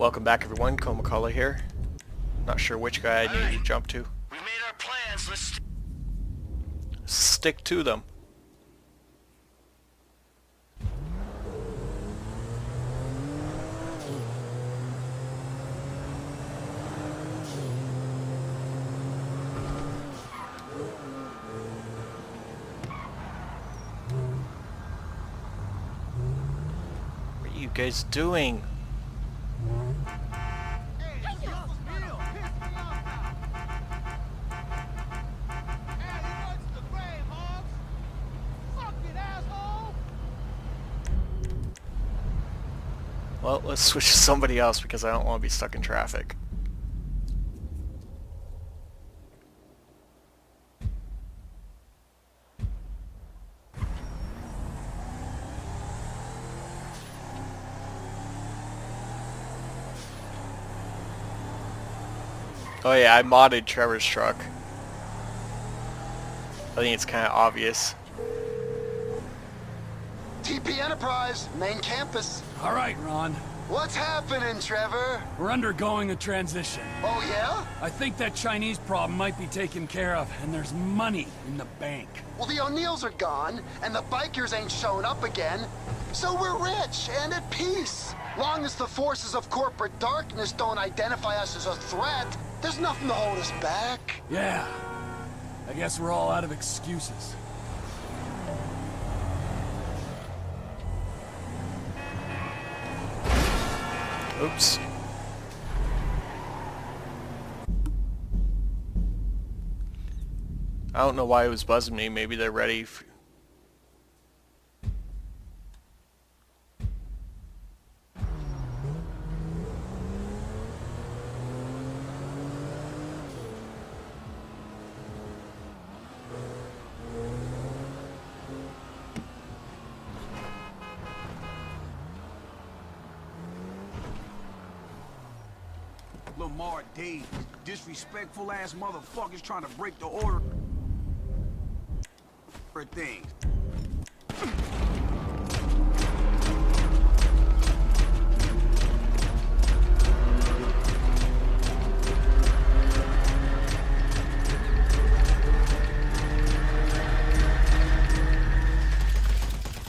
Welcome back everyone, Komakala here. Not sure which guy I need to jump to. We made our plans, let's Stick to them. What are you guys doing? Well, let's switch to somebody else because I don't want to be stuck in traffic. Oh yeah, I modded Trevor's truck. I think it's kind of obvious. TP Enterprise, main campus. All right, Ron. What's happening, Trevor? We're undergoing a transition. Oh, yeah? I think that Chinese problem might be taken care of, and there's money in the bank. Well, the O'Neills are gone, and the bikers ain't showing up again. So we're rich and at peace. Long as the forces of corporate darkness don't identify us as a threat, there's nothing to hold us back. Yeah. I guess we're all out of excuses. Oops. I don't know why it was buzzing me. Maybe they're ready. Lamar Davis, disrespectful ass motherfuckers trying to break the order for things.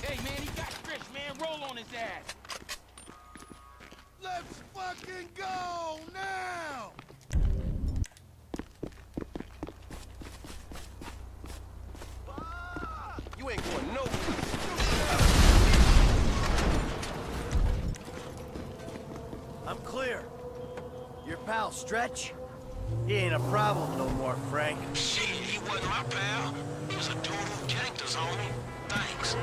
Hey man, he got stretched, man. Roll on his ass. Let's fucking go now! You ain't going nowhere. I'm clear. Your pal Stretch? He ain't a problem no more, Frank. Shit, he wasn't my pal. He was a dude who ganked us, homie. Thanks.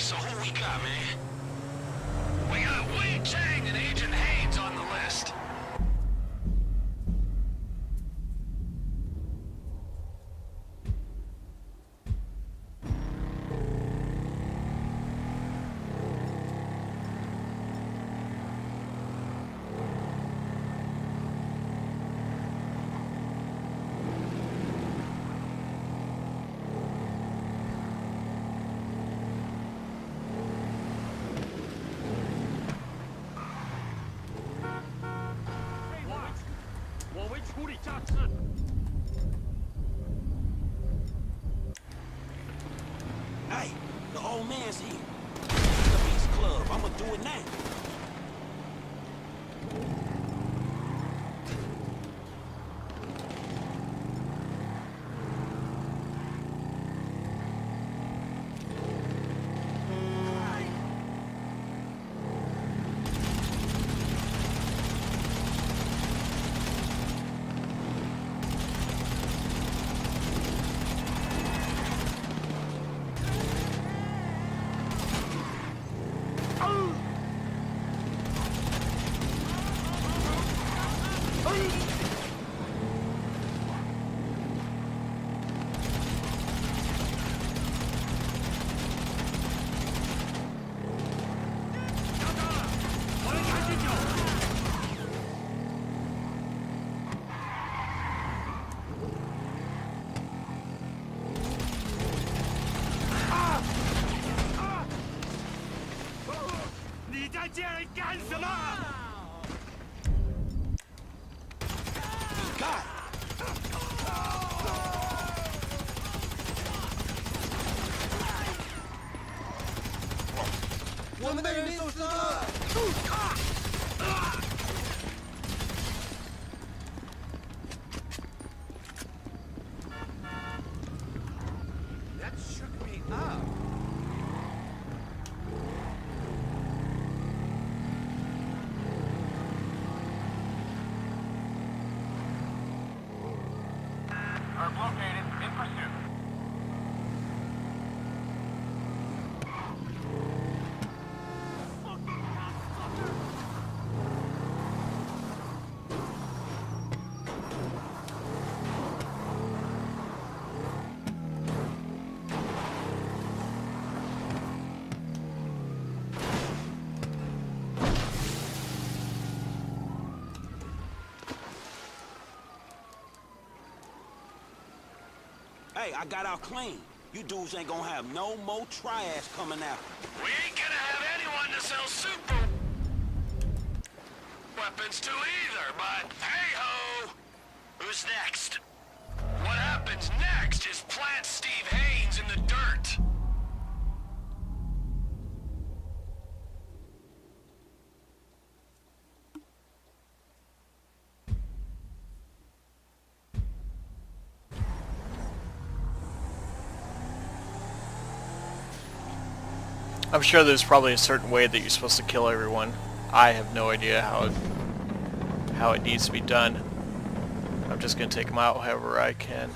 So who we got, man? We got Wei Chang and Agent Haynes on the list. Hey, the old man's here. The Beast Club. I'ma do it now. Hey, I got out clean. You dudes ain't gonna have no more triads coming after. We ain't gonna have anyone to sell super weapons to either, but hey-ho! Who's next? What happens next is plant Steve Haynes in the dirt. I'm sure there's probably a certain way that you're supposed to kill everyone. I have no idea how it needs to be done. I'm just gonna take them out however I can.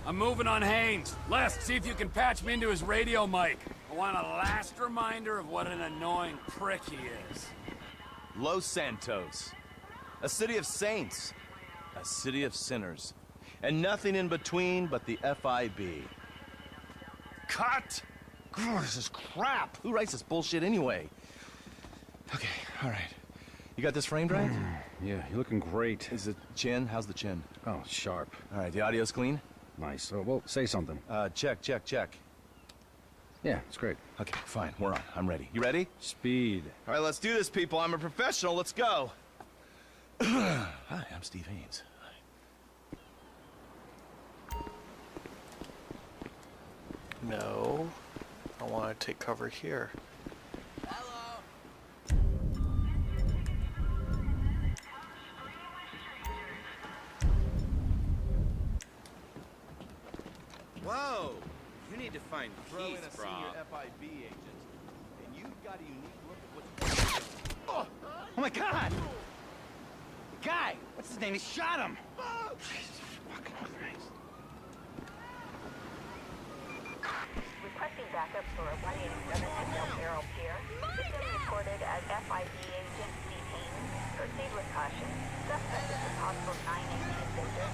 I'm moving on Haynes. Les, see if you can patch me into his radio mic. I want a last reminder of what an annoying prick he is. Los Santos. A city of saints. A city of sinners. And nothing in between but the FIB. Cut! God, this is crap! Who writes this bullshit anyway? Okay, alright. You got this framed right? Yeah, you're looking great. Is the chin? How's the chin? Oh, sharp. Alright, the audio's clean? Nice. Well, say something. Check. Yeah, it's great. Okay, fine, we're on. I'm ready. You ready? Speed. Alright, let's do this, people. I'm a professional. Let's go. Hi, I'm Steve Haynes. No. I want to take cover here. Whoa! You need to find Throw in peace, a bro. senior FIB agent, and you've got a unique look at what's... Oh my God! The guy! What's his name? He shot him! Jesus fucking Christ. Requesting backup for a 187 Del Barrel Pier. Victim reported as FIB agent Steve Haynes. Proceed with caution. Suspect is a possible 918 victor.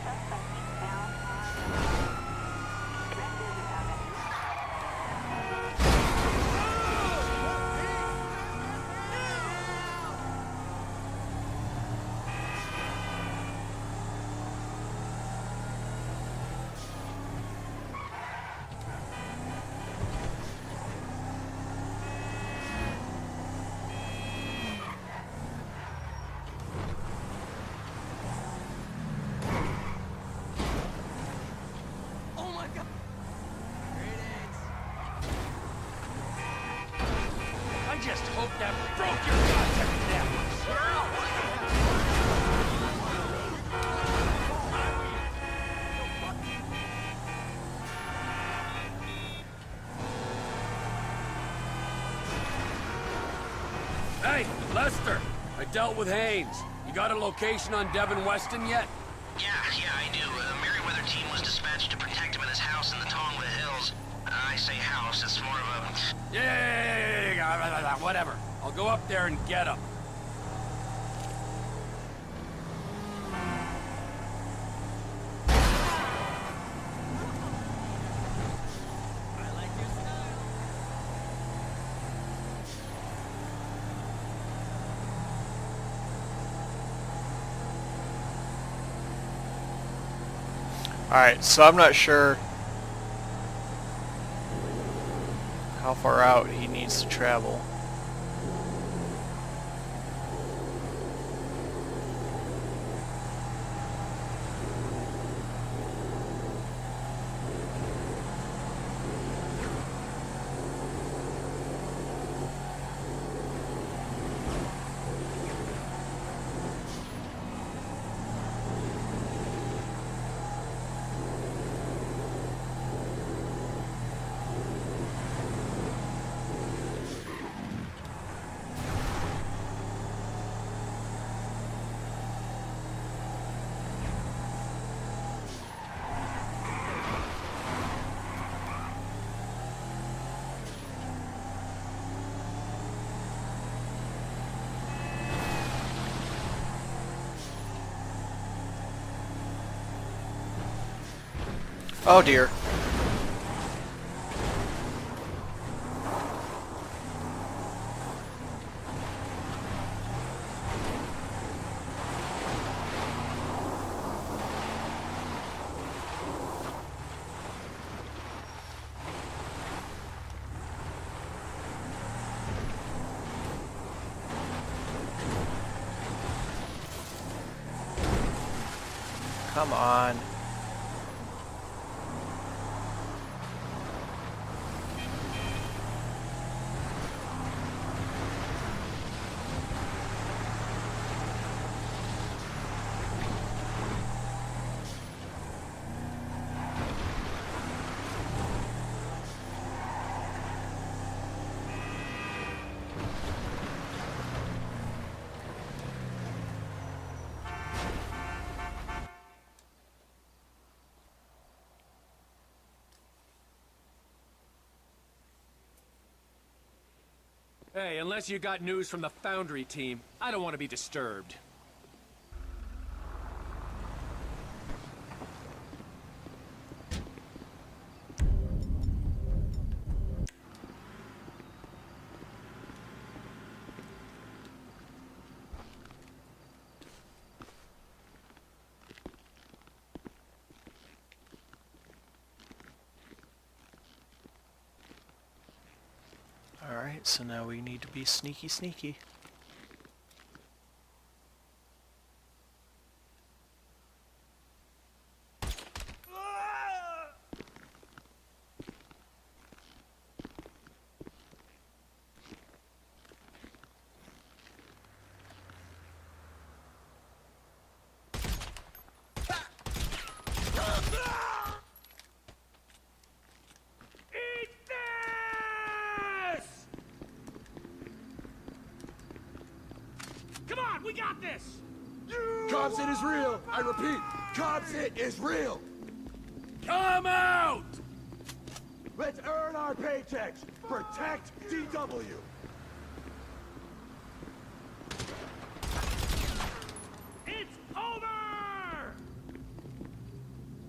Suspect found. Rescue is coming. I just hope that broke your goddamn neck. Hey, Lester, I dealt with Haynes. You got a location on Devin Weston yet? Yeah, I do. The Merryweather team was dispatched to protect him in his house in the Tongva Hills. I say house, it's more of a... Yeah, whatever. I'll go up there and get him. Alright, so I'm not sure how far out he needs to travel. Oh dear. Come on. Hey, unless you got news from the Foundry team, I don't want to be disturbed. Alright, so now we need to be sneaky sneaky. We got this! Cops It is real! I repeat, Cops It is real! Come out! Let's earn our paychecks! Protect DW! It's over!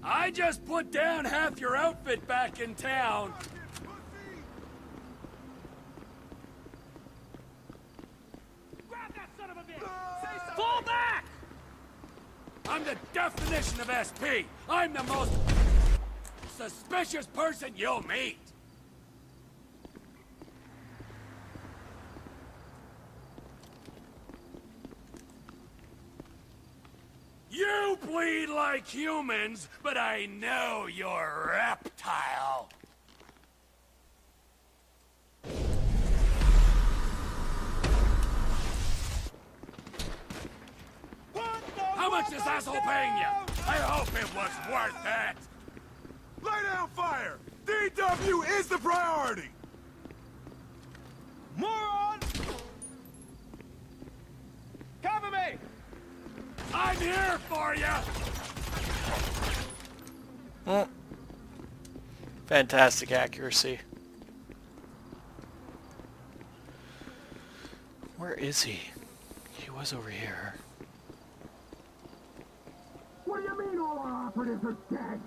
I just put down half your outfit back in town. Fall back! I'm the definition of SP. I'm the most suspicious person you'll meet. You bleed like humans, but I know you're reptile. How much is asshole paying you? I hope it was worth it. Lay down fire! DW is the priority! Moron! Cover me! I'm here for you! Fantastic accuracy. Where is he? He was over here. What do you mean all our operatives are dead?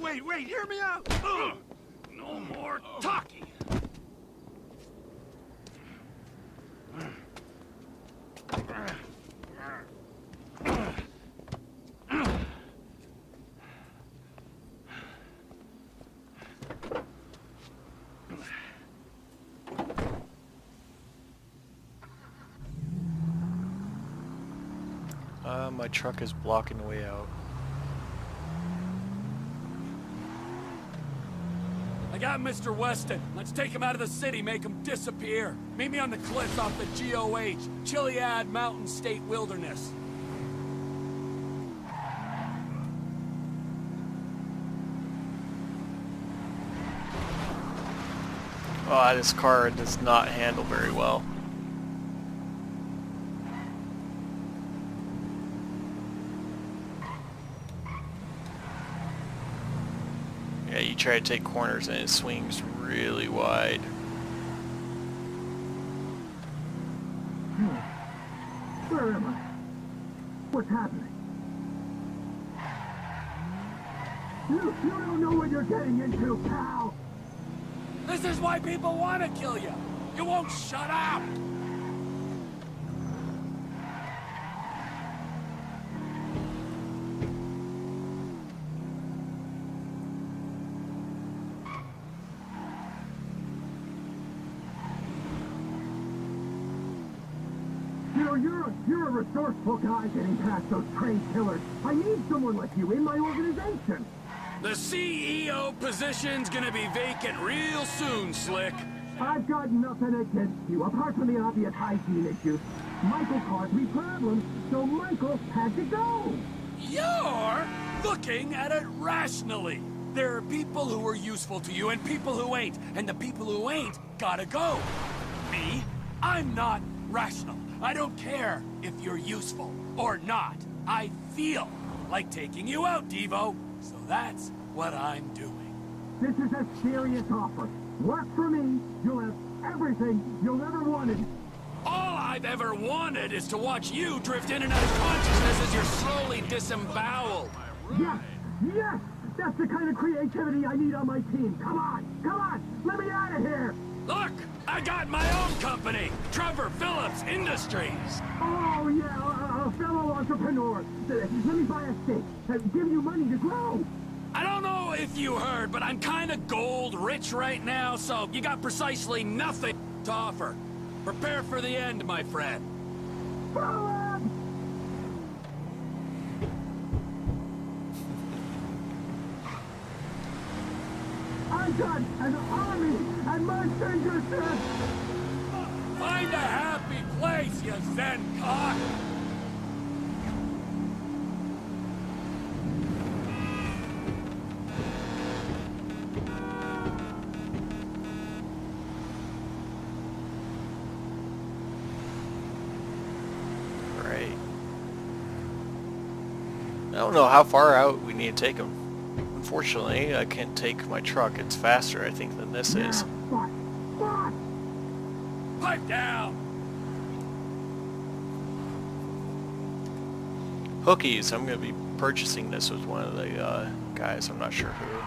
Wait, hear me out! No more talking! My truck is blocking the way out. I got Mr. Weston. Let's take him out of the city, make him disappear. Meet me on the cliffs off the GOH, Chiliad Mountain State Wilderness. Oh, this car does not handle very well. Yeah, you try to take corners and it swings really wide. Where am I? What's happening? You don't know what you're getting into, pal! This is why people want to kill you. You won't shut up. You know, you're a resourceful guy getting past those trained killers. I need someone like you in my organization. The CEO position's gonna be vacant real soon, Slick. I've got nothing against you, apart from the obvious hygiene issues. Michael caused me problems, so Michael had to go. You're looking at it rationally. There are people who are useful to you and people who ain't, and the people who ain't gotta go. Me? I'm not rational. I don't care if you're useful or not. I feel like taking you out, Devo. So that's what I'm doing. This is a serious offer. Work for me, you'll have everything you'll ever wanted. All I've ever wanted is to watch you drift in and out of consciousness as you're slowly disemboweled. Yes, yes! That's the kind of creativity I need on my team. Come on, let me out of here! Look, I got my own company, Trevor Phillips Industries. Oh yeah, a fellow entrepreneur. Let me buy a stake. Give you money to grow. I don't know if you heard, but I'm kinda gold rich right now, so you got precisely nothing to offer. Prepare for the end, my friend. Phillips! I've got an army at my fingertips! Find a happy place, you Zen cock! Right. I don't know how far out we need to take them. Unfortunately, I can't take my truck. It's faster, I think, than this is. What? Pipe down! Hookies. I'm going to be purchasing this with one of the guys. I'm not sure who.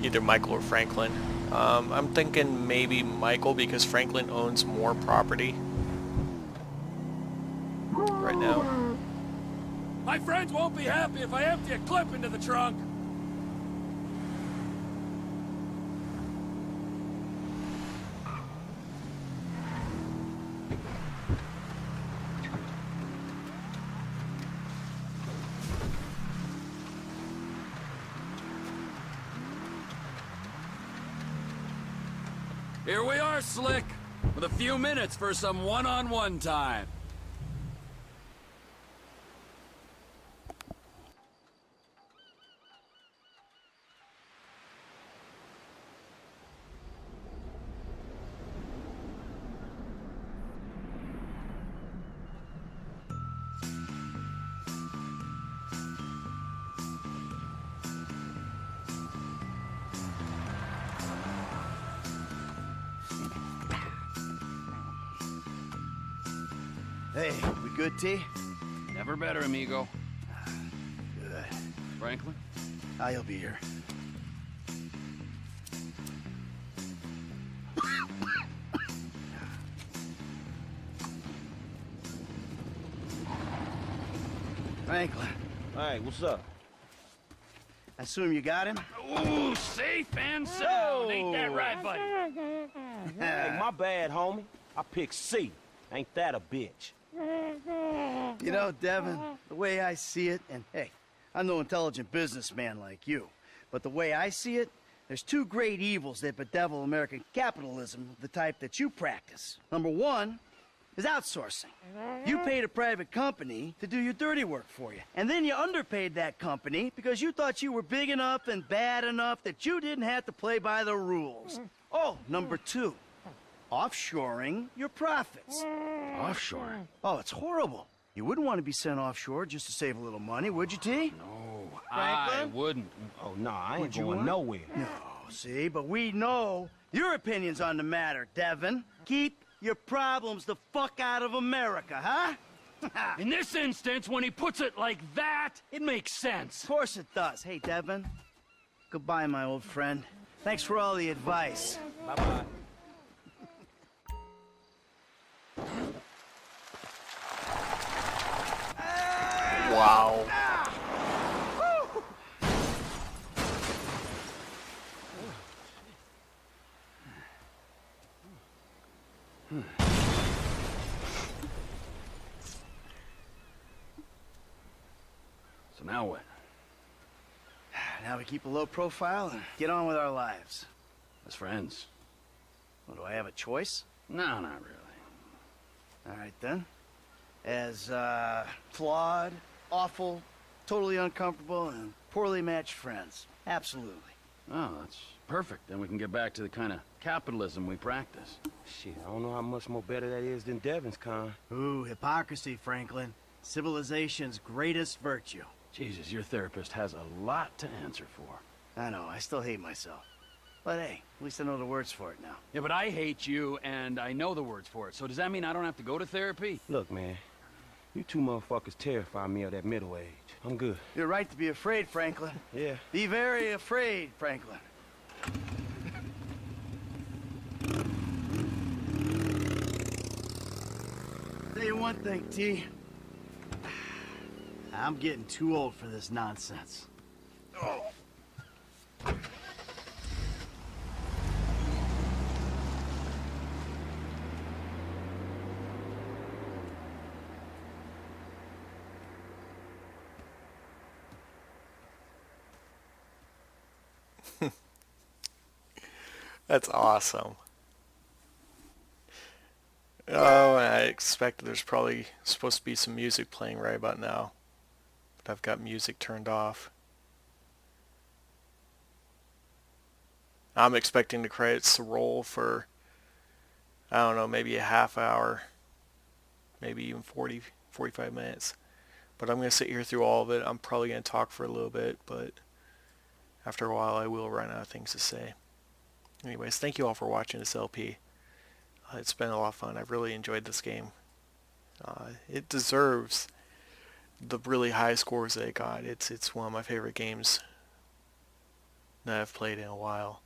Either Michael or Franklin. I'm thinking maybe Michael because Franklin owns more property right now. My friends won't be happy if I empty a clip into the trunk. Here we are, Slick, with a few minutes for some one-on-one time. Hey, we good, T? Never better, amigo. Good. Franklin? I'll be here. Franklin, Hey, what's up? I assume you got him? Ooh, safe and sound. Ain't that right, buddy? Hey, my bad, homie. I picked C. Ain't that a bitch? You know, Devin, the way I see it, and hey, I'm no intelligent businessman like you, but the way I see it, there's two great evils that bedevil American capitalism, the type that you practice. Number one is outsourcing. You paid a private company to do your dirty work for you, and then you underpaid that company because you thought you were big enough and bad enough that you didn't have to play by the rules. Oh, number two, offshoring your profits. Offshore? Oh, it's horrible. You wouldn't want to be sent offshore just to save a little money, would you, T? No, Franklin? I wouldn't. Oh, no, I ain't Would you going want? nowhere. No, see, but we know your opinions on the matter, Devin. Keep your problems the fuck out of America, huh? In this instance, when he puts it like that, it makes sense. Of course it does. Hey, Devin. Goodbye, my old friend. Thanks for all the advice. Bye-bye. Wow. So now what? Now we keep a low profile and get on with our lives. As friends? Well, do I have a choice? No, not really. All right, then. As, flawed, awful, totally uncomfortable, and poorly matched friends. Absolutely. Oh, that's perfect. Then we can get back to the kind of capitalism we practice. Shit, I don't know how much more better that is than Devon's kind. Ooh, hypocrisy, Franklin. Civilization's greatest virtue. Jesus, your therapist has a lot to answer for. I know, I still hate myself. But hey, at least I know the words for it now. Yeah, but I hate you, and I know the words for it. So does that mean I don't have to go to therapy? Look, man, you two motherfuckers terrify me of that middle age. I'm good. You're right to be afraid, Franklin. Yeah. Be very afraid, Franklin. Tell you one thing, T. I'm getting too old for this nonsense. Oh. That's awesome. Oh, I expect there's probably supposed to be some music playing right about now. But I've got music turned off. I'm expecting the credits to roll for, I don't know, maybe a half hour. Maybe even 45 minutes. But I'm going to sit here through all of it. I'm probably going to talk for a little bit, but after a while I will run out of things to say. Anyways, thank you all for watching this LP. It's been a lot of fun. I've really enjoyed this game. It deserves the really high scores that it got. It's one of my favorite games that I've played in a while.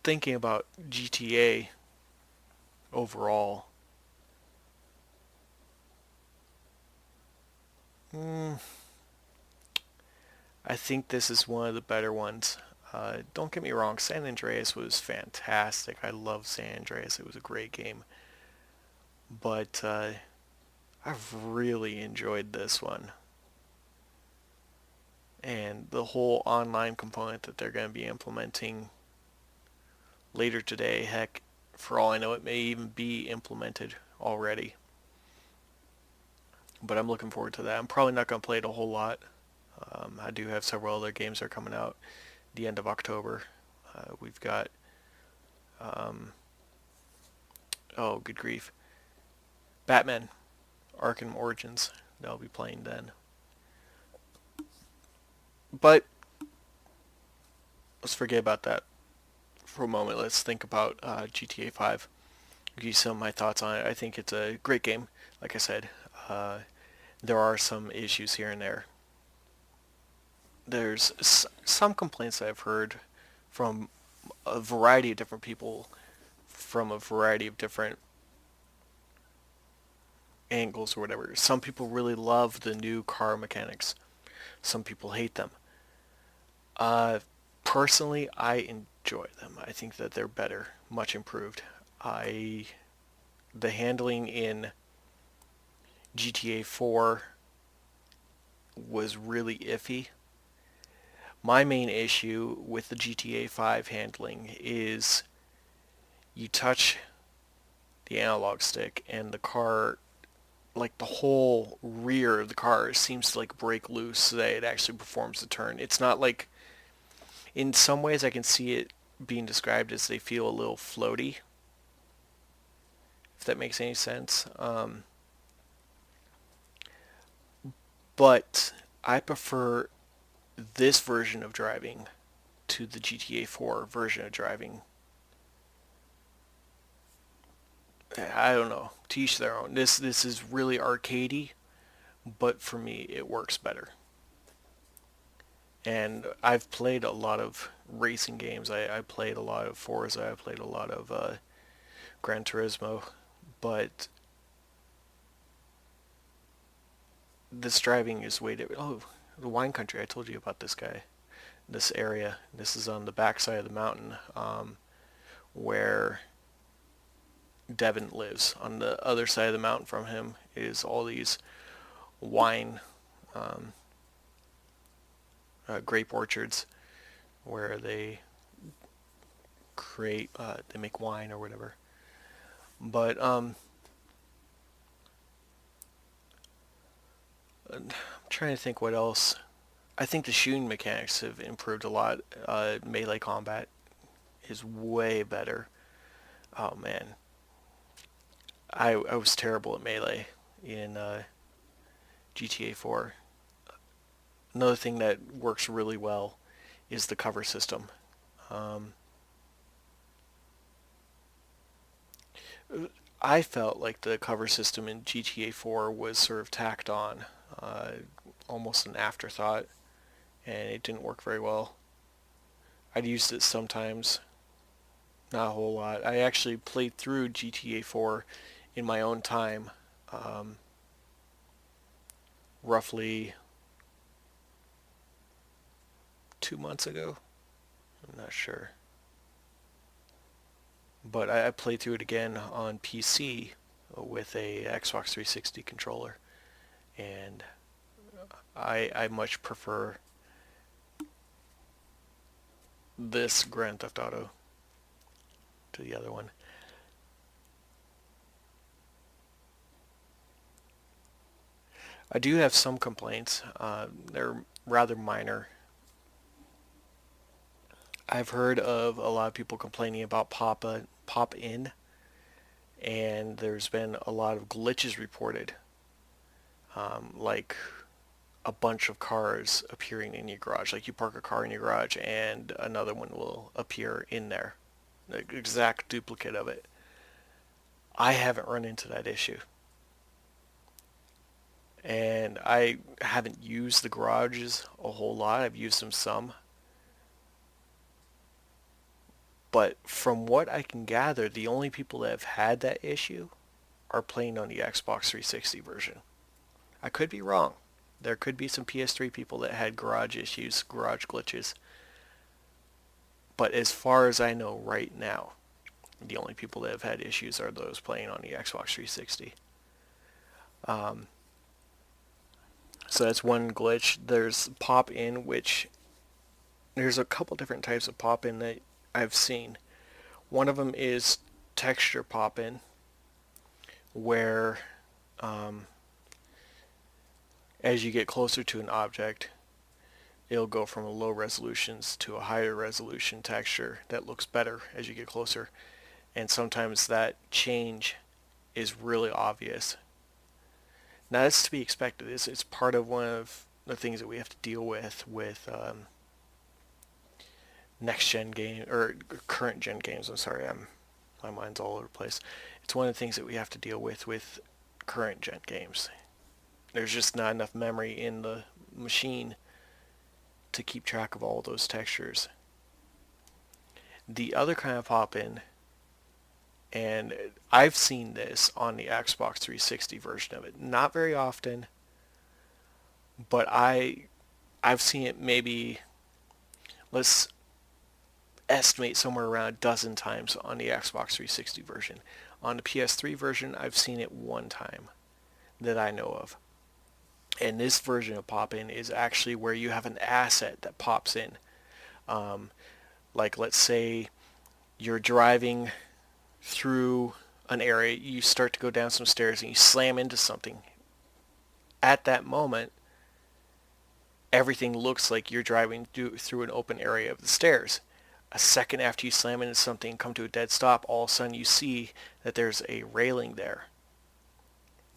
Thinking about GTA overall, I think this is one of the better ones. Don't get me wrong, San Andreas was fantastic. I love San Andreas. It was a great game. But I've really enjoyed this one. And the whole online component that they're going to be implementing later today, heck, for all I know, it may even be implemented already. But I'm looking forward to that. I'm probably not going to play it a whole lot. I do have several other games that are coming out the end of October. We've got, oh, good grief, Batman Arkham Origins that I'll be playing then. But let's forget about that for a moment. Let's think about GTA 5. I'll give you some of my thoughts on it. I think it's a great game. Like I said, there are some issues here and there. There's some complaints that I've heard from a variety of different people from a variety of different angles or whatever. Some people really love the new car mechanics. Some people hate them. Personally, I enjoy them. I think that they're better, much improved. The handling in GTA 4 was really iffy. My main issue with the GTA 5 handling is you touch the analog stick and the car, like the whole rear of the car seems to like break loose so that it actually performs the turn. It's not like, in some ways I can see it being described as they feel a little floaty, if that makes any sense. But I prefer this version of driving to the GTA 4 version of driving. I don't know. To each their own. This is really arcadey, but for me it works better. And I've played a lot of racing games. I played a lot of Forza. I played a lot of Gran Turismo, but this driving is way different. Oh, the wine country. I told you about this guy, this area. This is on the backside of the mountain, where Devin lives. On the other side of the mountain from him is all these wine grape orchards where they create, they make wine or whatever. But I'm trying to think what else. I think the shooting mechanics have improved a lot. Melee combat is way better. Oh man, I was terrible at melee in GTA 4. Another thing that works really well is the cover system. I felt like the cover system in GTA 4 was sort of tacked on, almost an afterthought, and it didn't work very well. I'd used it sometimes, not a whole lot. I actually played through GTA 4 in my own time, roughly 2 months ago. I'm not sure. But I played through it again on PC with a Xbox 360 controller, and I much prefer this Grand Theft Auto to the other one. I do have some complaints. They're rather minor. I've heard of a lot of people complaining about pop-in, and there's been a lot of glitches reported, like a bunch of cars appearing in your garage. Like you park a car in your garage and another one will appear in there, the exact duplicate of it. I haven't run into that issue, and I haven't used the garages a whole lot. I've used them some. But from what I can gather, the only people that have had that issue are playing on the Xbox 360 version. I could be wrong. There could be some PS3 people that had garage issues, garage glitches. But as far as I know right now, the only people that have had issues are those playing on the Xbox 360. So that's one glitch. There's pop-in, which there's a couple different types of pop-in that I've seen. One of them is texture pop-in, where as you get closer to an object, it'll go from low resolutions to a higher resolution texture that looks better as you get closer. And sometimes that change is really obvious. Now that's to be expected. It's part of one of the things that we have to deal with next gen game or current gen games. I'm sorry, my mind's all over the place. It's one of the things that we have to deal with current gen games. There's just not enough memory in the machine to keep track of all those textures. The other kind of pop-in, and I've seen this on the Xbox 360 version of it, not very often, but I've seen it maybe, let's estimate, somewhere around a dozen times on the Xbox 360 version. On the PS3 version, I've seen it one time that I know of. And this version of pop-in is actually where you have an asset that pops in. Like let's say you're driving through an area, you start to go down some stairs and you slam into something. At that moment, everything looks like you're driving through an open area of the stairs. A second after you slam into something and come to a dead stop, all of a sudden you see that there's a railing there.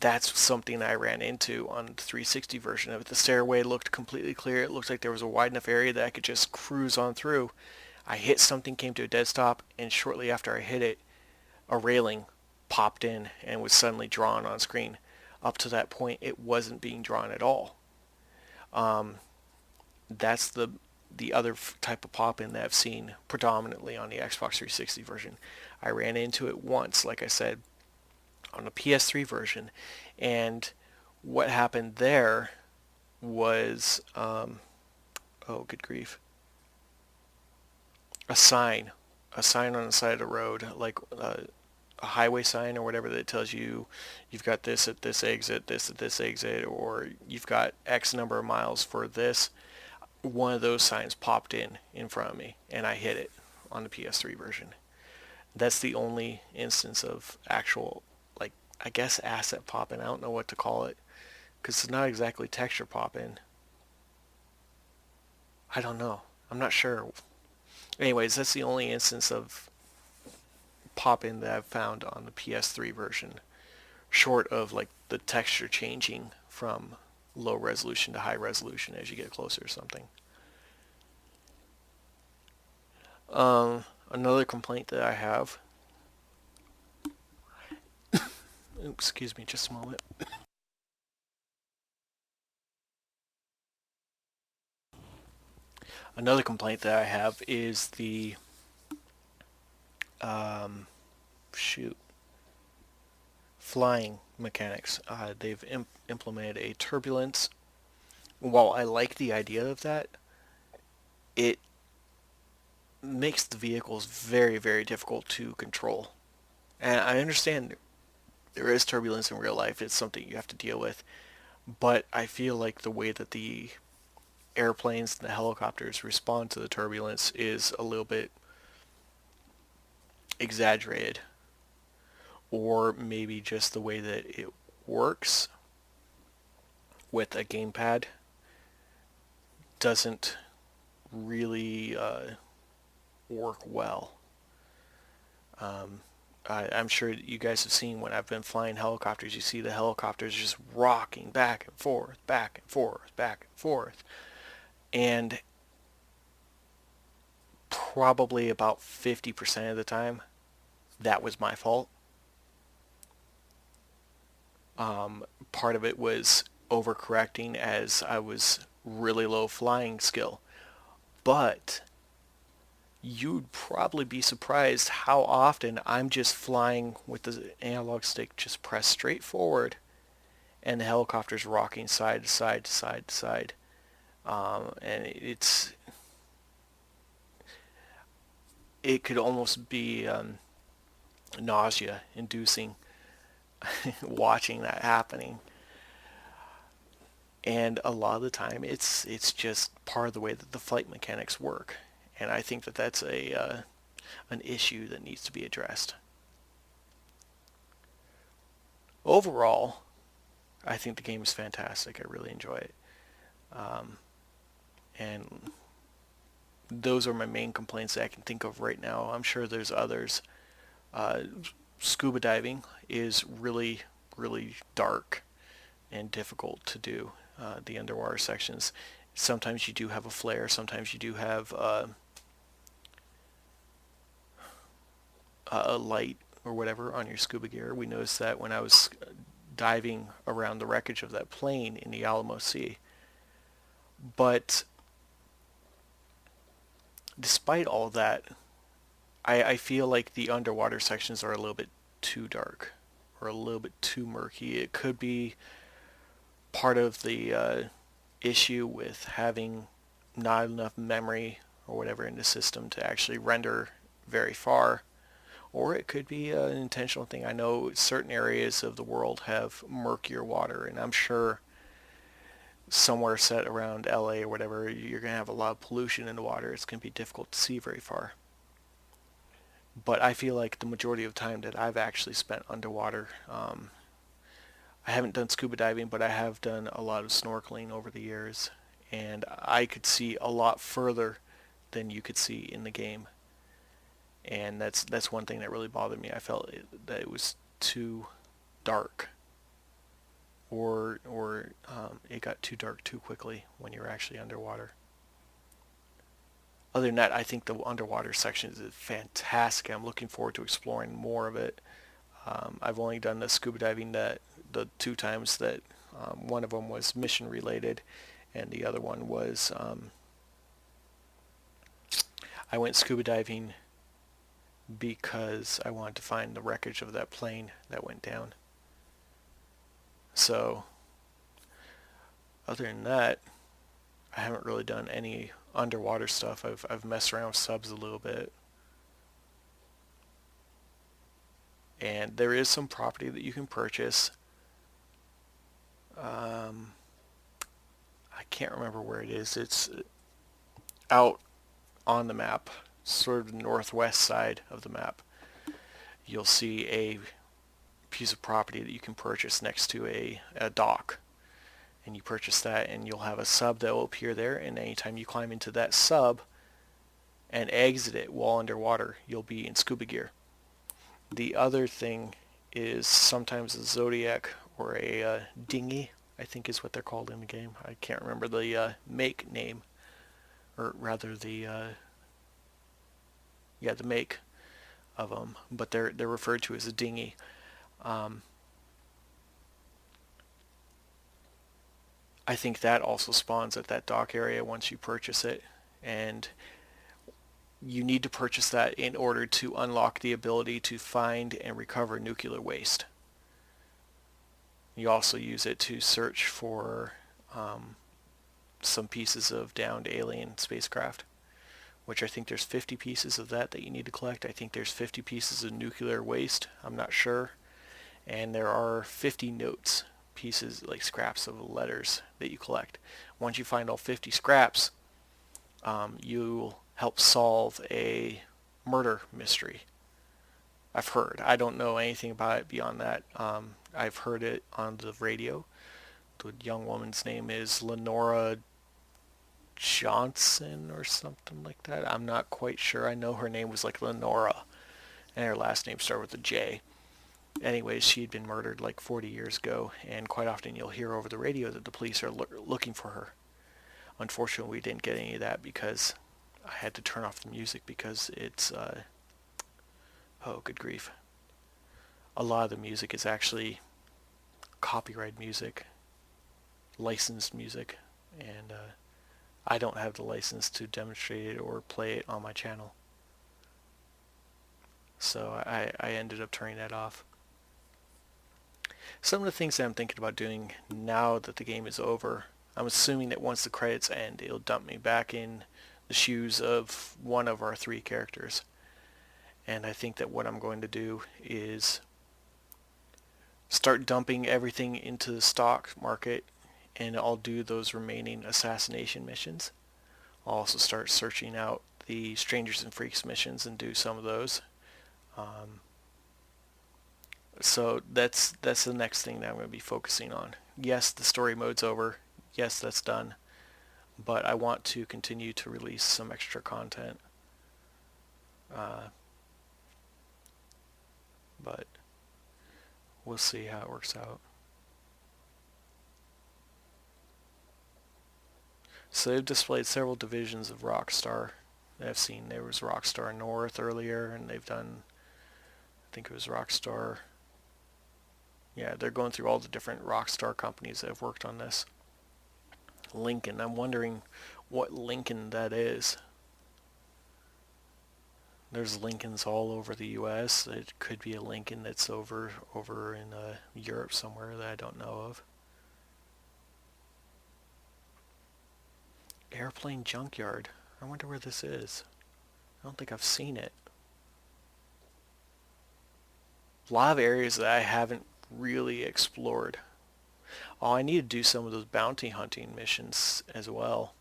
That's something I ran into on the 360 version of it. The stairway looked completely clear. It looked like there was a wide enough area that I could just cruise on through. I hit something, came to a dead stop, and shortly after I hit it, a railing popped in and was suddenly drawn on screen. Up to that point, it wasn't being drawn at all. That's the other type of pop-in that I've seen predominantly on the Xbox 360 version. I ran into it once, like I said, on the PS3 version, and what happened there was, oh good grief, a sign a sign on the side of the road, like a highway sign or whatever, that tells you you've got this at this exit, this at this exit, or you've got X number of miles for this. One of those signs popped in front of me, and I hit it on the PS3 version. That's the only instance of actual, like, I guess asset popping. I don't know what to call it, because it's not exactly texture popping. I don't know. I'm not sure. Anyways, that's the only instance of pop-in that I've found on the PS3 version, short of like the texture changing from low resolution to high resolution as you get closer or something. Another complaint that I have, excuse me just a moment. Another complaint that I have is the flying mechanics. They've implemented a turbulence. While I like the idea of that, it makes the vehicles very, very difficult to control. And I understand there is turbulence in real life. It's something you have to deal with. But I feel like the way that the airplanes and the helicopters respond to the turbulence is a little bit exaggerated. Or maybe just the way that it works with a gamepad doesn't really work well. I'm sure you guys have seen when I've been flying helicopters, you see the helicopters just rocking back and forth, back and forth, back and forth. And probably about 50% of the time, that was my fault. Part of it was overcorrecting as I was really low flying skill. But you'd probably be surprised how often I'm just flying with the analog stick just pressed straight forward and the helicopter's rocking side to side to side to side. And it could almost be nausea inducing watching that happening. And a lot of the time it's just part of the way that the flight mechanics work. And I think that that's an issue that needs to be addressed. Overall, I think the game is fantastic. I really enjoy it. And those are my main complaints that I can think of right now. I'm sure there's others. Scuba diving is really, really dark and difficult to do. The underwater sections. Sometimes you do have a flare. Sometimes you do have a light or whatever on your scuba gear. We noticed that when I was diving around the wreckage of that plane in the Alamo Sea. But despite all that, I feel like the underwater sections are a little bit too dark or a little bit too murky. It could be part of the issue with having not enough memory or whatever in the system to actually render very far, or it could be an intentional thing. I know certain areas of the world have murkier water, and I'm sure somewhere set around LA or whatever, you're going to have a lot of pollution in the water. It's going to be difficult to see very far. But I feel like the majority of time that I've actually spent underwater, I haven't done scuba diving, but I have done a lot of snorkeling over the years, and I could see a lot further than you could see in the game. And that's one thing that really bothered me. I felt that it was too dark, or it got too dark too quickly when you're actually underwater. Other than that, I think the underwater section is fantastic. I'm looking forward to exploring more of it. I've only done the scuba diving the 2 times that one of them was mission related, and the other one was I went scuba diving because I wanted to find the wreckage of that plane that went down. So other than that, I haven't really done any underwater stuff. I've messed around with subs a little bit, And there is some property that you can purchase. I can't remember where it is. It's out on the map, sort of the northwest side of the map. You'll see a piece of property that you can purchase next to a dock. And you purchase that, and you'll have a sub that will appear there, and anytime you climb into that sub and exit it while underwater, you'll be in scuba gear. The other thing is sometimes a Zodiac or a dinghy, I think is what they're called in the game. I can't remember the make name, or rather the the make of them, but they're referred to as a dinghy. I think that also spawns at that dock area once you purchase it, and you need to purchase that in order to unlock the ability to find and recover nuclear waste. You also use it to search for some pieces of downed alien spacecraft, which I think there's 50 pieces of that you need to collect. I think there's 50 pieces of nuclear waste, I'm not sure, and there are 50 notes, pieces like scraps of letters that you collect. Once you find all 50 scraps, you'll help solve a murder mystery. I've heard. I don't know anything about it beyond that. I've heard it on the radio. The young woman's name is Lenora Johnson or something like that. I'm not quite sure. I know her name was like Lenora, and her last name started with a J. Anyways, she had been murdered like 40 years ago, and quite often you'll hear over the radio that the police are looking for her. Unfortunately, we didn't get any of that because I had to turn off the music because it's, oh, good grief. A lot of the music is actually copyright music, licensed music, and I don't have the license to demonstrate it or play it on my channel. So I ended up turning that off. Some of the things that I'm thinking about doing now that the game is over, I'm assuming that once the credits end, it'll dump me back in the shoes of one of our 3 characters. And I think that what I'm going to do is start dumping everything into the stock market, and I'll do those remaining assassination missions. I'll also start searching out the Strangers and Freaks missions and do some of those. So that's the next thing that I'm going to be focusing on. Yes, the story mode's over. Yes, that's done. But I want to continue to release some extra content. But we'll see how it works out. So they've displayed several divisions of Rockstar. I've seen there was Rockstar North earlier, and they've done, I think it was Rockstar. Yeah, they're going through all the different Rockstar companies that have worked on this. Lincoln, I'm wondering what Lincoln that is. There's Lincolns all over the US. It could be a Lincoln that's over in Europe somewhere that I don't know of. Airplane Junkyard. I wonder where this is. I don't think I've seen it. A lot of areas that I haven't really explored. Oh, I need to do some of those bounty hunting missions as well.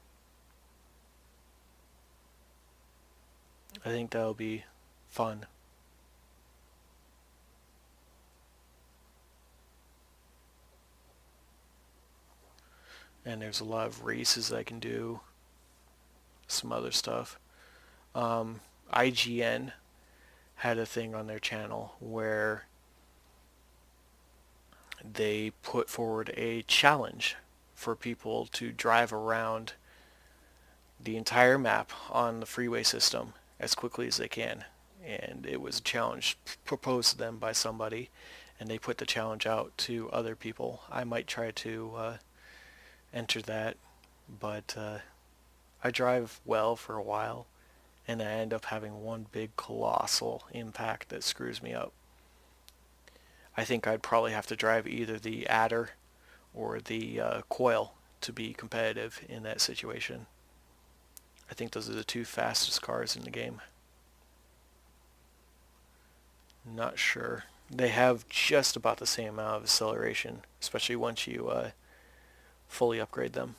I think that'll be fun. And there's a lot of races I can do. Some other stuff. IGN had a thing on their channel where they put forward a challenge for people to drive around the entire map on the freeway system as quickly as they can. And it was a challenge proposed to them by somebody, and they put the challenge out to other people. I might try to enter that, but I drive well for a while, and I end up having one big colossal impact that screws me up. I think I'd probably have to drive either the Adder or the Coil to be competitive in that situation. I think those are the 2 fastest cars in the game. Not sure. They have just about the same amount of acceleration, especially once you fully upgrade them.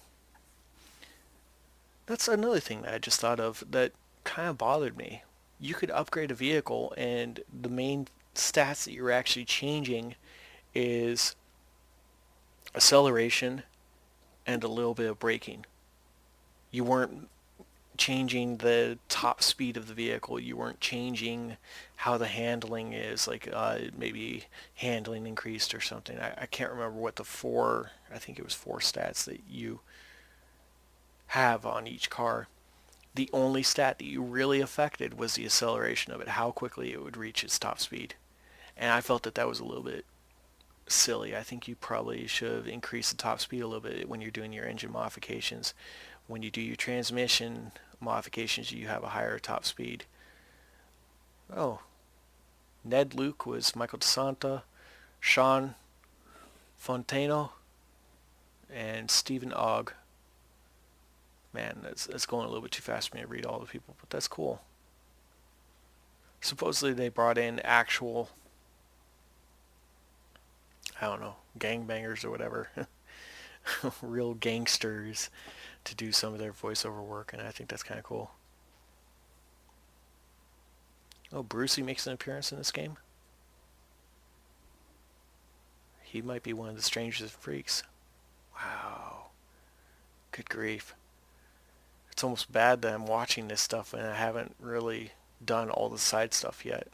That's another thing that I just thought of that kind of bothered me. You could upgrade a vehicle, and the main stats that you're actually changing is acceleration and a little bit of braking. You weren't changing the top speed of the vehicle. You weren't changing how the handling is, like maybe handling increased or something. I can't remember what I think it was 4 stats that you have on each car. The only stat that you really affected was the acceleration of it, how quickly it would reach its top speed. And I felt that that was a little bit silly. I think you probably should have increased the top speed a little bit when you're doing your engine modifications. When you do your transmission modifications, you have a higher top speed. Oh, Ned Luke was Michael DeSanta, Sean Fontano, and Stephen Ogg. Man, that's going a little bit too fast for me to read all the people, but that's cool. Supposedly they brought in actual, I don't know, gangbangers or whatever, real gangsters to do some of their voiceover work, and I think that's kind of cool. Oh, Brucey makes an appearance in this game? He might be one of the strangest freaks. Wow. Good grief. It's almost bad that I'm watching this stuff and I haven't really done all the side stuff yet.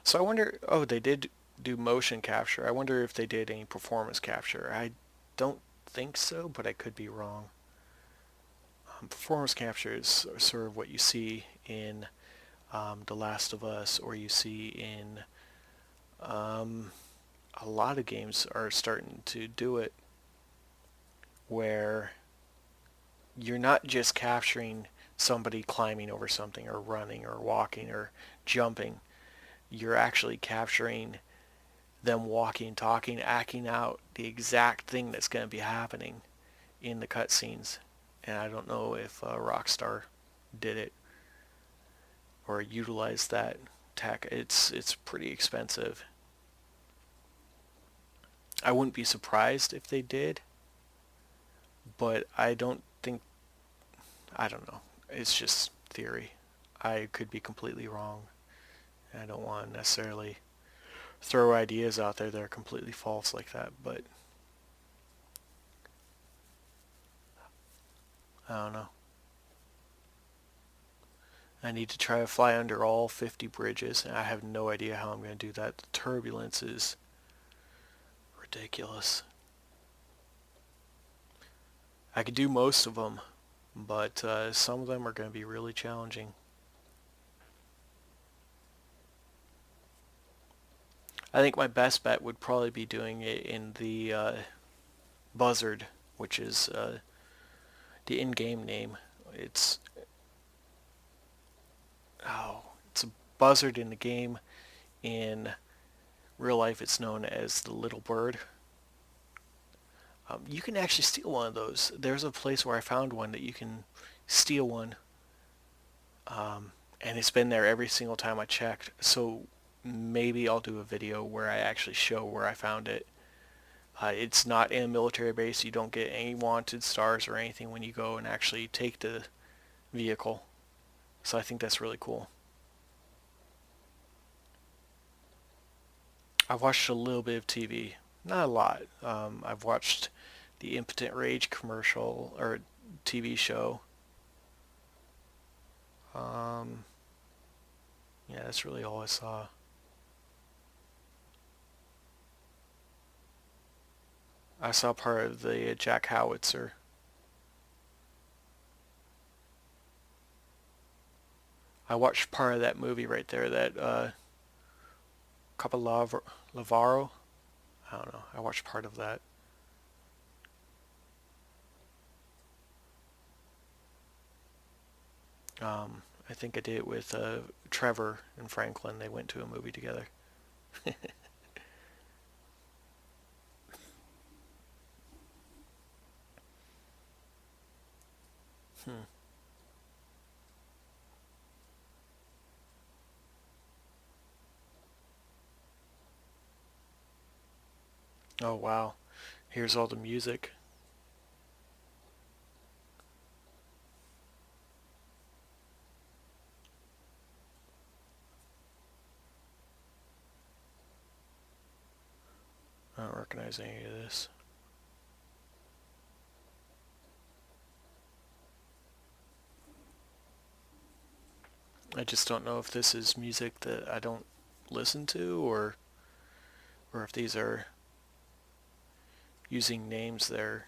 So I wonder, oh, they did do motion capture. I wonder if they did any performance capture. I don't think so, but I could be wrong. Performance capture is sort of what you see in The Last of Us, or you see in a lot of games are starting to do it, where you're not just capturing somebody climbing over something or running or walking or jumping. You're actually capturing them walking, talking, acting out the exact thing that's going to be happening in the cutscenes. And I don't know if Rockstar did it or utilized that tech. It's pretty expensive. I wouldn't be surprised if they did, but I don't know. It's just theory. I could be completely wrong. I don't want to necessarily throw ideas out there that are completely false like that, but I don't know. I need to try to fly under all 50 bridges, and I have no idea how I'm going to do that. The turbulence is ridiculous. I could do most of them, but some of them are going to be really challenging. I think my best bet would probably be doing it in the Buzzard, which is the in-game name. It's a buzzard in the game. In real life, it's known as the little bird. You can actually steal one of those. There's a place where I found one that you can steal one, and it's been there every single time I checked. So maybe I'll do a video where I actually show where I found it. It's not in a military base. You don't get any wanted stars or anything when you go and actually take the vehicle. So I think that's really cool. I've watched a little bit of TV. Not a lot. I've watched the Impotent Rage commercial or TV show. Yeah, that's really all I saw. I saw part of the Jack Howitzer. I watched part of that movie right there, that Lavaro. I don't know. I watched part of that. I think I did it with Trevor and Franklin. They went to a movie together. Oh wow, here's all the music. I don't recognize any of this. I just don't know if this is music that I don't listen to, or if these are using names there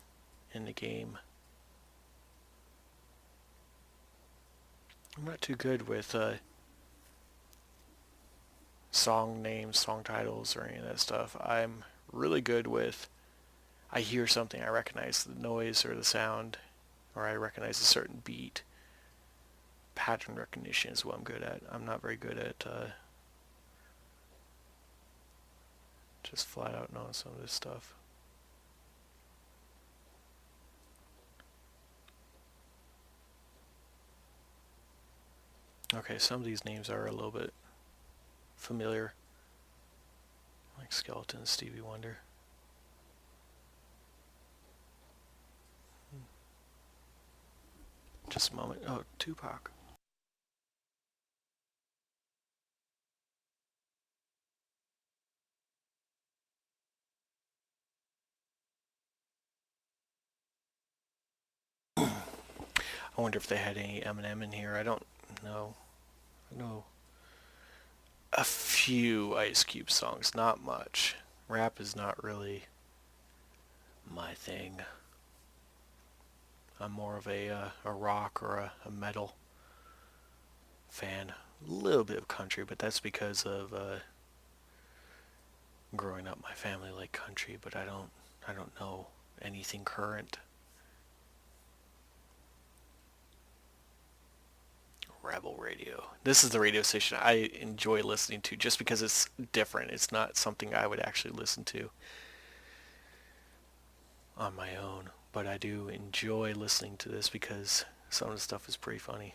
in the game. I'm not too good with song names, song titles, or any of that stuff. I'm really good with, I hear something, I recognize the noise or the sound, or I recognize a certain beat. Pattern recognition is what I'm good at. I'm not very good at just flat out knowing some of this stuff. Okay, some of these names are a little bit familiar, like Skeleton, Stevie Wonder. Just a moment. Oh, Tupac. I wonder if they had any Eminem in here. I don't know. I know a few Ice Cube songs, not much. Rap is not really my thing. I'm more of a rock or a metal fan. A little bit of country, but that's because of growing up. My family liked country, but I don't know anything current. Rebel Radio. This is the radio station I enjoy listening to just because it's different. It's not something I would actually listen to on my own, but I do enjoy listening to this because some of the stuff is pretty funny.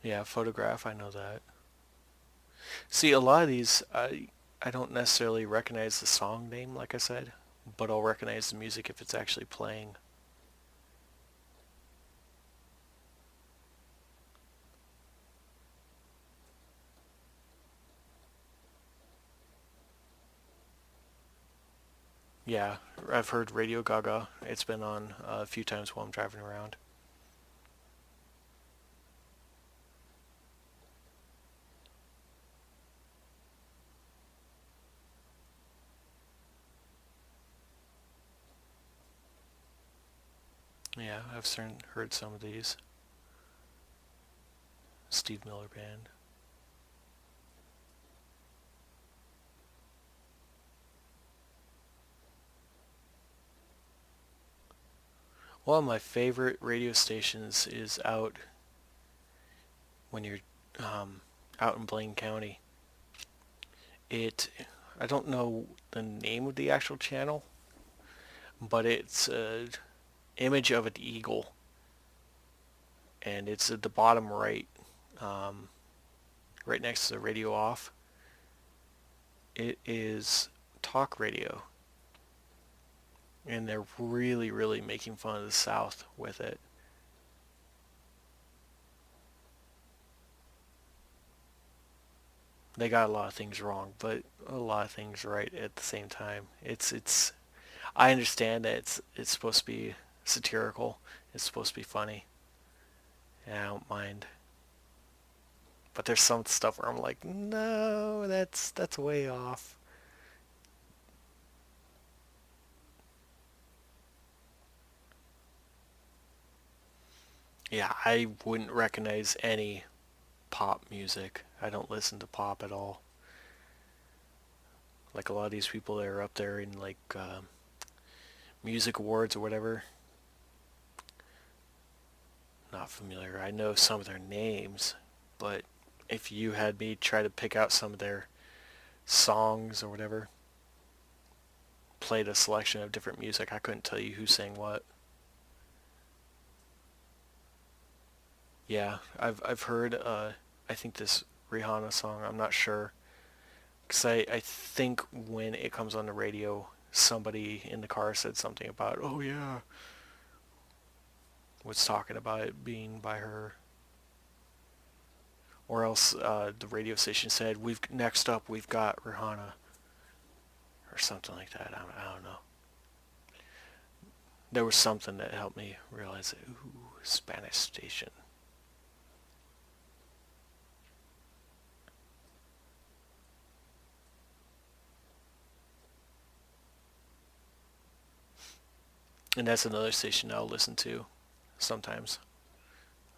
Yeah, photograph, I know that. See, a lot of these, I don't necessarily recognize the song name, like I said, but I'll recognize the music if it's actually playing. Yeah, I've heard Radio Gaga. It's been on a few times while I'm driving around. Yeah, I've heard some of these. Steve Miller Band. One of my favorite radio stations is out when you're out in Blaine County. I don't know the name of the actual channel, but it's an image of an eagle, and it's at the bottom right, right next to the radio off. It is talk radio, and they're really, really making fun of the South with it. They got a lot of things wrong, but a lot of things right at the same time. It's I understand that it's supposed to be satirical. It's supposed to be funny, and I don't mind. But there's some stuff where I'm like, no, that's way off. Yeah, I wouldn't recognize any pop music. I don't listen to pop at all. Like a lot of these people that are up there in like music awards or whatever, not familiar. I know some of their names, but if you had me try to pick out some of their songs or whatever, played a selection of different music, I couldn't tell you who sang what. Yeah, I've heard, I think this Rihanna song, I'm not sure. Because I think when it comes on the radio, somebody in the car said something about, oh yeah, was talking about it being by her. Or else the radio station said, next up we've got Rihanna. Or something like that. I don't know. There was something that helped me realize that, ooh, Spanish station. And that's another station I'll listen to sometimes.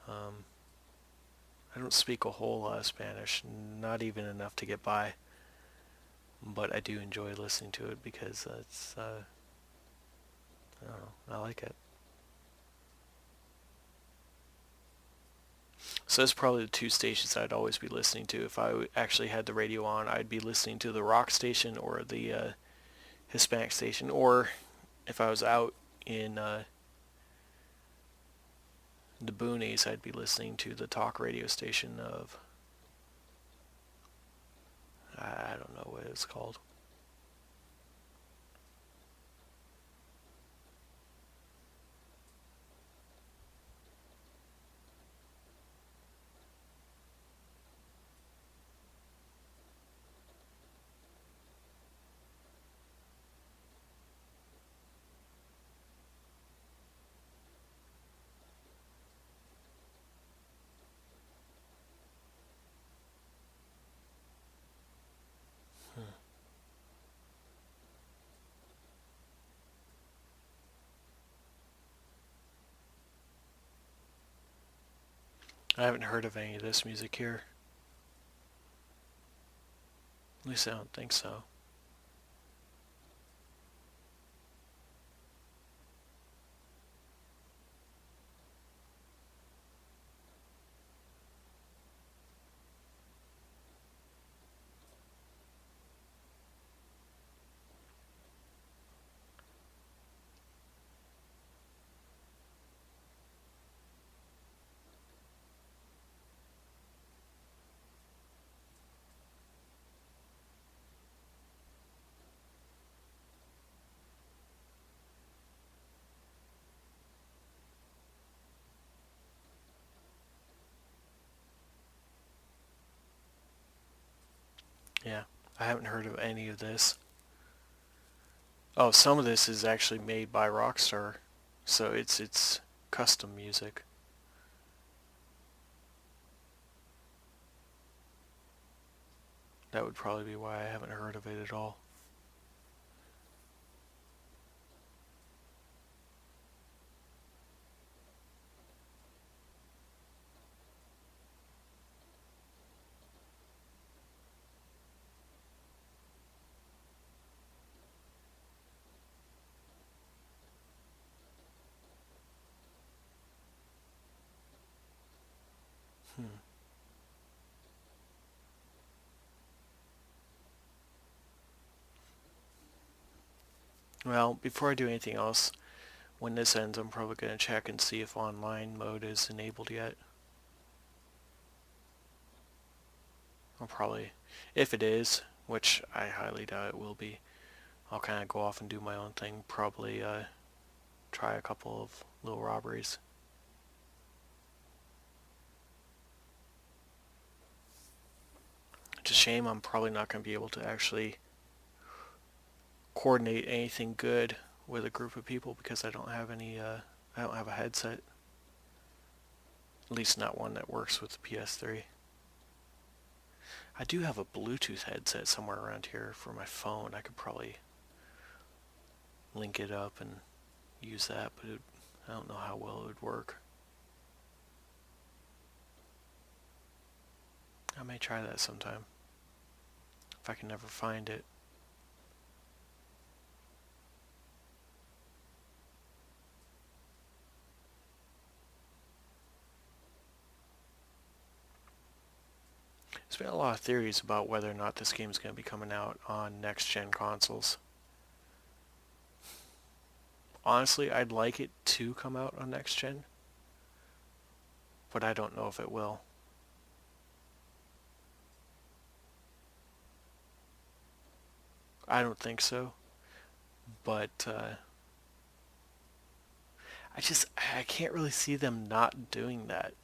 I don't speak a whole lot of Spanish, not even enough to get by. But I do enjoy listening to it because it's, I don't know, I like it. So that's probably the two stations I'd always be listening to. If I actually had the radio on, I'd be listening to the rock station or the Hispanic station. Or if I was out in the boonies, I'd be listening to the talk radio station of, I don't know what it's called. I haven't heard of any of this music here. At least I don't think so. Yeah, I haven't heard of any of this. Oh, some of this is actually made by Rockstar, so it's custom music. That would probably be why I haven't heard of it at all. Well, before I do anything else, when this ends, I'm probably going to check and see if online mode is enabled yet. I'll probably, if it is, which I highly doubt it will be, I'll kind of go off and do my own thing, probably try a couple of little robberies. It's a shame I'm probably not going to be able to actually coordinate anything good with a group of people because I don't have any, I don't have a headset. At least not one that works with the PS3. I do have a Bluetooth headset somewhere around here for my phone. I could probably link it up and use that, but I don't know how well it would work. I may try that sometime, if I can never find it. There's been a lot of theories about whether or not this game is going to be coming out on next-gen consoles. Honestly, I'd like it to come out on next-gen, but I don't know if it will. I don't think so, but I can't really see them not doing that.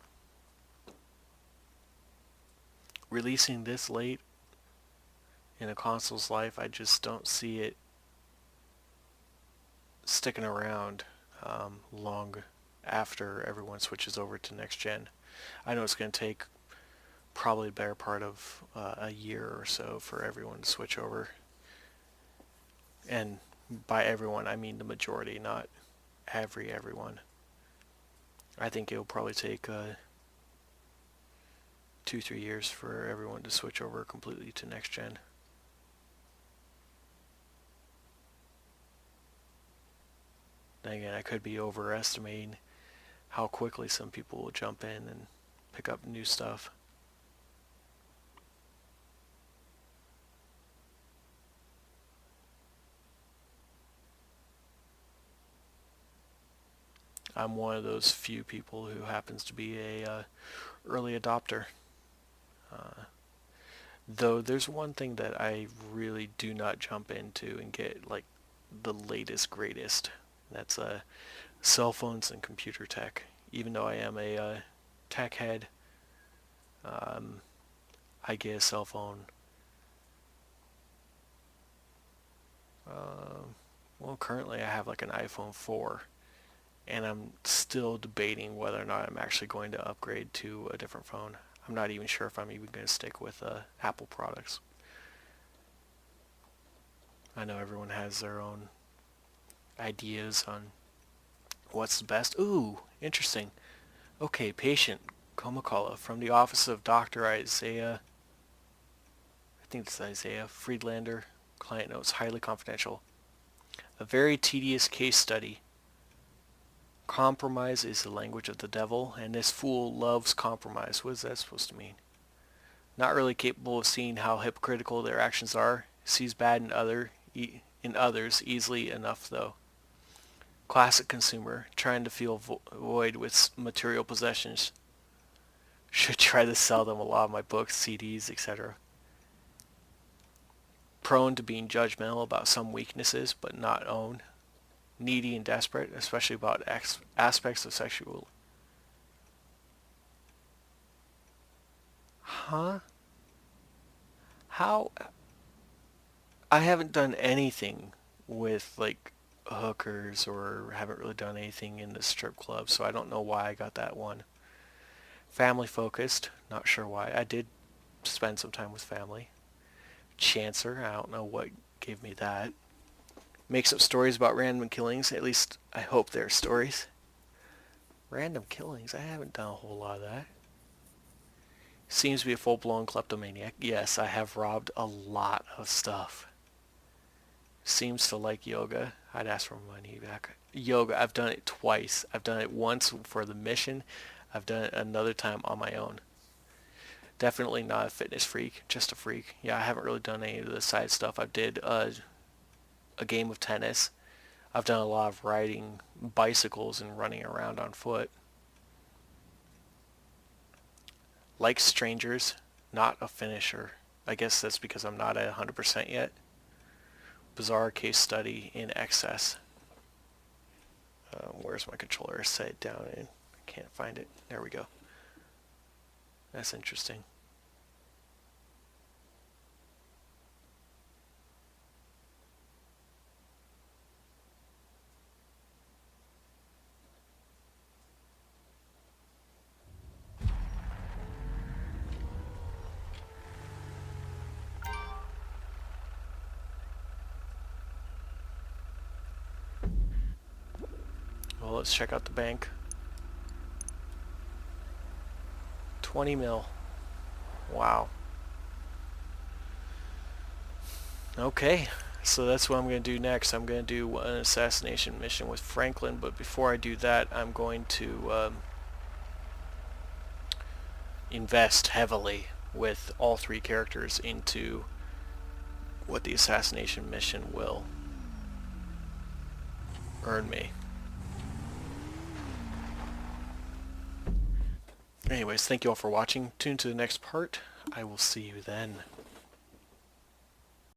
Releasing this late in a console's life, I just don't see it sticking around long after everyone switches over to next gen. I know it's going to take probably the better part of a year or so for everyone to switch over. And by everyone, I mean the majority, not everyone. I think it'll probably take 2-3 years for everyone to switch over completely to next gen. Then again, I could be overestimating how quickly some people will jump in and pick up new stuff. I'm one of those few people who happens to be a early adopter. Though there's one thing that I really do not jump into and get like the latest greatest. That's cell phones and computer tech. Even though I am a tech head, I get a cell phone. Well, currently I have like an iPhone 4. And I'm still debating whether or not I'm actually going to upgrade to a different phone. I'm not even sure if I'm even going to stick with Apple products. I know everyone has their own ideas on what's the best. Ooh, interesting. Okay, patient Komakala from the office of Dr. Isaiah. I think it's Isaiah Friedlander. Client notes, highly confidential. A very tedious case study. Compromise is the language of the devil, and this fool loves compromise. What is that supposed to mean? Not really capable of seeing how hypocritical their actions are. Sees bad in others easily enough, though. Classic consumer, trying to fill void with material possessions. Should try to sell them a lot of my books, CDs, etc. Prone to being judgmental about some weaknesses, but not own. Needy and desperate, especially about aspects of sexual. Huh? How? I haven't done anything with like hookers or haven't really done anything in the strip club, so I don't know why I got that one. Family focused, not sure why. I did spend some time with family. Chancer, I don't know what gave me that. Makes up stories about random killings. At least I hope they're stories. Random killings? I haven't done a whole lot of that. Seems to be a full-blown kleptomaniac. Yes, I have robbed a lot of stuff. Seems to like yoga. I'd ask for money back. Yoga, I've done it twice. I've done it once for the mission. I've done it another time on my own. Definitely not a fitness freak, just a freak. Yeah, I haven't really done any of the side stuff. I did a game of tennis. I've done a lot of riding bicycles and running around on foot. Like strangers, not a finisher. I guess that's because I'm not at 100% yet. Bizarre case study in excess. Where's my controller? Set it down and I can't find it. There we go. That's interesting. Well, let's check out the bank. 20 mil. Wow. Okay, so that's what I'm going to do next. I'm going to do an assassination mission with Franklin, but before I do that, I'm going to invest heavily with all three characters into what the assassination mission will earn me. Anyways, thank you all for watching. Tune to the next part. I will see you then.